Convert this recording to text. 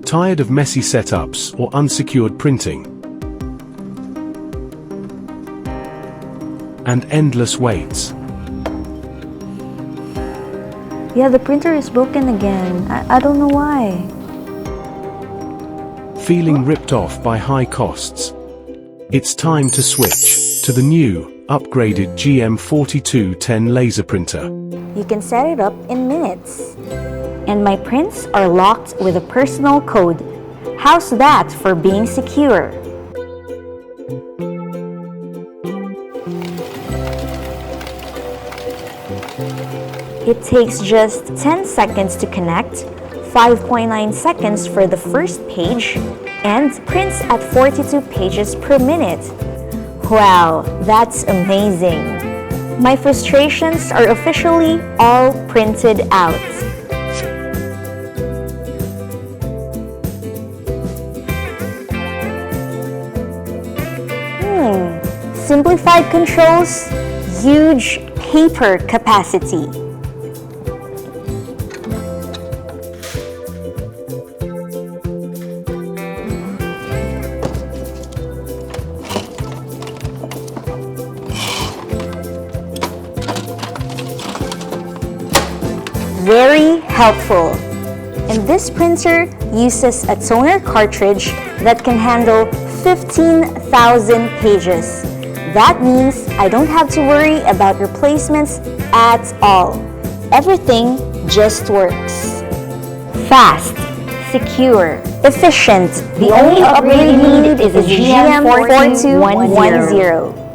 Tired of messy setups or unsecured printing? And endless waits? Yeah, the printer is broken again. I don't know why. Feeling ripped off by high costs? It's time to switch to the new, upgraded GM4210 laser printer. You can set it up in minutes. And my prints are locked with a personal code. How's that for being secure? It takes just 10 seconds to connect, 5.9 seconds for the first page, and prints at 42 pages per minute. Wow, that's amazing! My frustrations are officially all printed out. Simplified controls, huge paper capacity. Very helpful. And this printer uses a toner cartridge that can handle 15,000 pages. That means I don't have to worry about replacements at all. Everything just works. Fast, secure, efficient. The only upgrade you need is a GM4210.